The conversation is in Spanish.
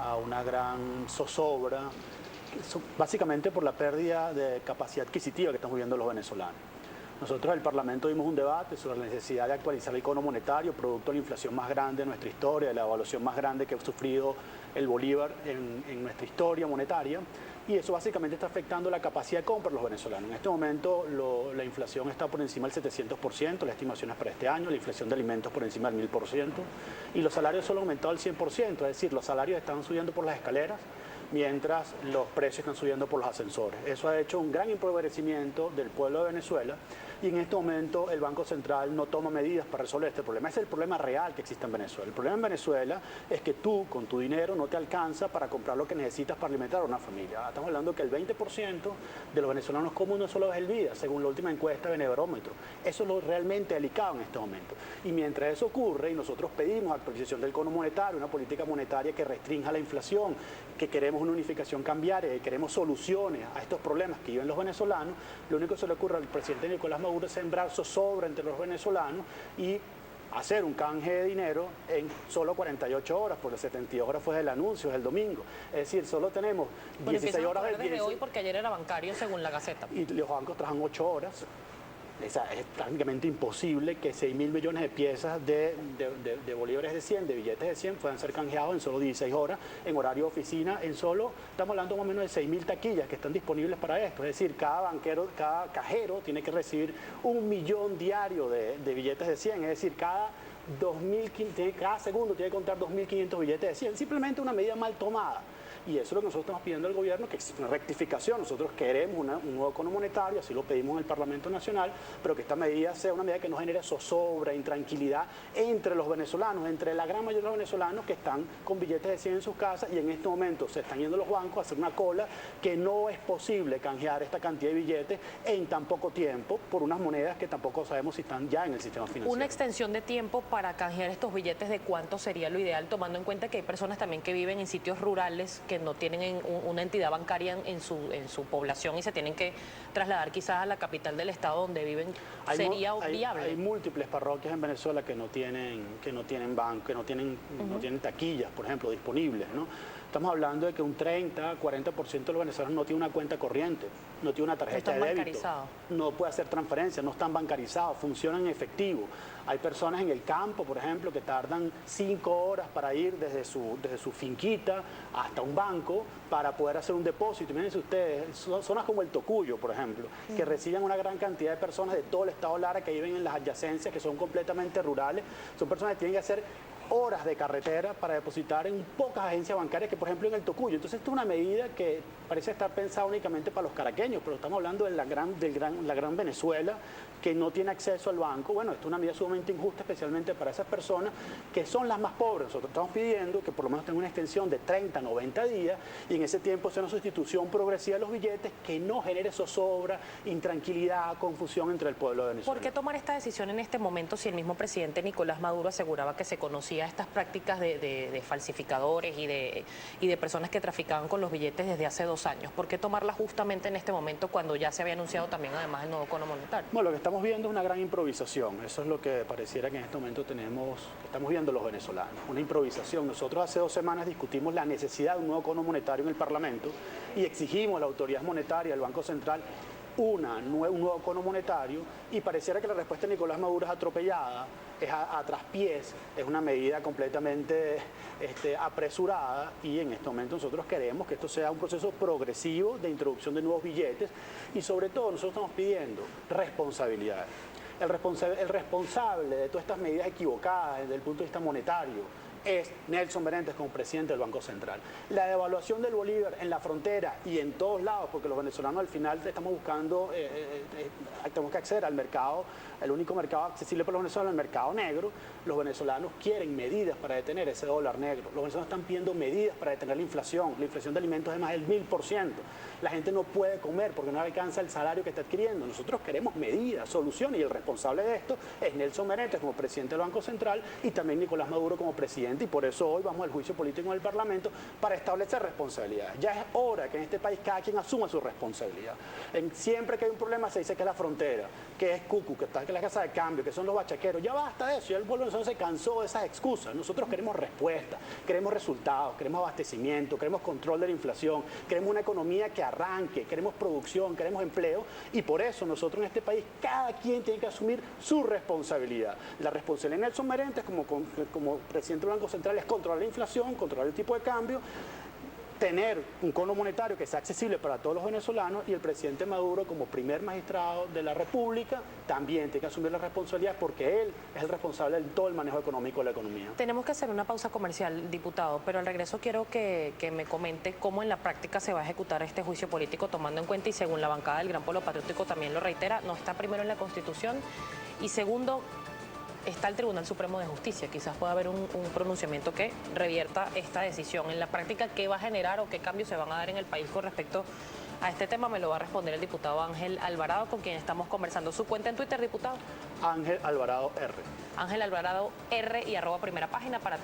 a una gran zozobra, básicamente por la pérdida de capacidad adquisitiva que están viviendo los venezolanos. Nosotros en el Parlamento dimos un debate sobre la necesidad de actualizar el icono monetario, producto de la inflación más grande de nuestra historia, de la evaluación más grande que ha sufrido el bolívar en nuestra historia monetaria, y eso básicamente está afectando la capacidad de compra de los venezolanos. En este momento la inflación está por encima del 700%, las estimaciones para este año, la inflación de alimentos por encima del 1000%, y los salarios solo han aumentado al 100%, es decir, los salarios están subiendo por las escaleras, mientras los precios están subiendo por los ascensores. Eso ha hecho un gran empobrecimiento del pueblo de Venezuela y en este momento el Banco Central no toma medidas para resolver este problema. Ese es el problema real que existe en Venezuela. El problema en Venezuela es que tú, con tu dinero, no te alcanza para comprar lo que necesitas para alimentar a una familia. Estamos hablando que el 20% de los venezolanos comen una sola vez al día, según la última encuesta de Benebarómetro. Eso es lo realmente delicado en este momento. Y mientras eso ocurre, y nosotros pedimos actualización del cono monetario, una política monetaria que restrinja la inflación, que queremos una unificación cambiaria, que queremos soluciones a estos problemas que viven los venezolanos, lo único que se le ocurre al presidente Nicolás Maduro es sembrar zozobra entre los venezolanos y hacer un canje de dinero en solo 48 horas, porque 72 horas fue el anuncio, es el domingo. Es decir, solo tenemos 16 horas del día. Desde hoy porque ayer era bancario según la Gaceta. Y los bancos trabajan 8 horas. Es prácticamente imposible que 6.000 millones de piezas de bolívares de 100, de billetes de 100, puedan ser canjeados en solo 16 horas, en horario de oficina, estamos hablando más o menos de 6.000 taquillas que están disponibles para esto. Es decir, cada cajero tiene que recibir 1 millón diario de billetes de 100, es decir, cada segundo tiene que contar 2.500 billetes de 100, simplemente una medida mal tomada. Y eso es lo que nosotros estamos pidiendo al gobierno, que es una rectificación. Nosotros queremos un nuevo cono monetario, así lo pedimos en el Parlamento Nacional, pero que esta medida sea una medida que no genere zozobra, intranquilidad entre los venezolanos, entre la gran mayoría de los venezolanos que están con billetes de 100 en sus casas y en este momento se están yendo a los bancos a hacer una cola que no es posible canjear esta cantidad de billetes en tan poco tiempo por unas monedas que tampoco sabemos si están ya en el sistema financiero. Una extensión de tiempo para canjear estos billetes, ¿de cuánto sería lo ideal, tomando en cuenta que hay personas también que viven en sitios rurales que no tienen una entidad bancaria en su población y se tienen que trasladar quizás a la capital del estado donde viven? ¿Sería viable? Hay múltiples parroquias en Venezuela que no tienen banco, que no tienen taquillas, por ejemplo, disponibles, ¿no? Estamos hablando de que un 30-40% de los venezolanos no tiene una cuenta corriente, no tiene una tarjeta de débito, no puede hacer transferencias, no están bancarizados, funcionan en efectivo. Hay personas en el campo, por ejemplo, que tardan 5 horas para ir desde su finquita hasta un banco para poder hacer un depósito. Imagínense ustedes, zonas como el Tocuyo, por ejemplo, que reciben una gran cantidad de personas de todo el estado Lara que viven en las adyacencias, que son completamente rurales. Son personas que tienen que hacer horas de carretera para depositar en pocas agencias bancarias, que por ejemplo en el Tocuyo. Entonces esto es una medida que parece estar pensada únicamente para los caraqueños, pero estamos hablando de la gran Venezuela que no tiene acceso al banco. Bueno, esto es una medida sumamente injusta, especialmente para esas personas que son las más pobres. Nosotros estamos pidiendo que por lo menos tenga una extensión de 30-90 días y en ese tiempo sea una sustitución progresiva de los billetes que no genere zozobra, intranquilidad, confusión entre el pueblo de Venezuela. ¿Por qué tomar esta decisión en este momento si el mismo presidente Nicolás Maduro aseguraba que se conocía estas prácticas de falsificadores y de personas que traficaban con los billetes desde hace 2 años? ¿Por qué tomarla justamente en este momento cuando ya se había anunciado también además el nuevo cono monetario? Bueno, lo que estamos viendo es una gran improvisación. Eso es lo que pareciera que en este momento estamos viendo los venezolanos. Una improvisación. Nosotros hace 2 semanas discutimos la necesidad de un nuevo cono monetario en el Parlamento y exigimos a la autoridad monetaria, al Banco Central, un nuevo cono monetario, y pareciera que la respuesta de Nicolás Maduro es atropellada, es a traspiés, es una medida completamente apresurada, y en este momento nosotros queremos que esto sea un proceso progresivo de introducción de nuevos billetes y sobre todo nosotros estamos pidiendo responsabilidad. El responsable de todas estas medidas equivocadas desde el punto de vista monetario es Nelson Benítez como presidente del Banco Central. La devaluación del bolívar en la frontera y en todos lados, porque los venezolanos al final estamos buscando, tenemos que acceder al mercado, el único mercado accesible para los venezolanos, el mercado negro. Los venezolanos quieren medidas para detener ese dólar negro. Los venezolanos están pidiendo medidas para detener la inflación. La inflación de alimentos es más del 1000%. La gente no puede comer porque no alcanza el salario que está adquiriendo. Nosotros queremos medidas, soluciones, y el responsable de esto es Nelson Benítez como presidente del Banco Central y también Nicolás Maduro como presidente presidente, y por eso hoy vamos al juicio político en el Parlamento para establecer responsabilidades. Ya es hora que en este país cada quien asuma su responsabilidad. Siempre que hay un problema se dice que es la frontera, que es Cucu, que es la casa de cambio, que son los bachaqueros. Ya basta de eso, ya el pueblo venezolano se cansó de esas excusas. Nosotros queremos respuestas, queremos resultados, queremos abastecimiento, queremos control de la inflación, queremos una economía que arranque, queremos producción, queremos empleo, y por eso nosotros en este país cada quien tiene que asumir su responsabilidad. La responsabilidad de Nelson Merentes como presidente del Banco Central es controlar la inflación, controlar el tipo de cambio, tener un cono monetario que sea accesible para todos los venezolanos, y el presidente Maduro como primer magistrado de la República también tiene que asumir la responsabilidad porque él es el responsable de todo el manejo económico de la economía. Tenemos que hacer una pausa comercial, diputado, pero al regreso quiero que me comente cómo en la práctica se va a ejecutar este juicio político, tomando en cuenta, y según la bancada del Gran Polo Patriótico también lo reitera, no está primero en la Constitución, y segundo, está el Tribunal Supremo de Justicia. Quizás pueda haber un pronunciamiento que revierta esta decisión. En la práctica, ¿qué va a generar o qué cambios se van a dar en el país con respecto a este tema? Me lo va a responder el diputado Ángel Alvarado, con quien estamos conversando. ¿Su cuenta en Twitter, diputado? Ángel Alvarado R. Ángel Alvarado R y @primerapágina para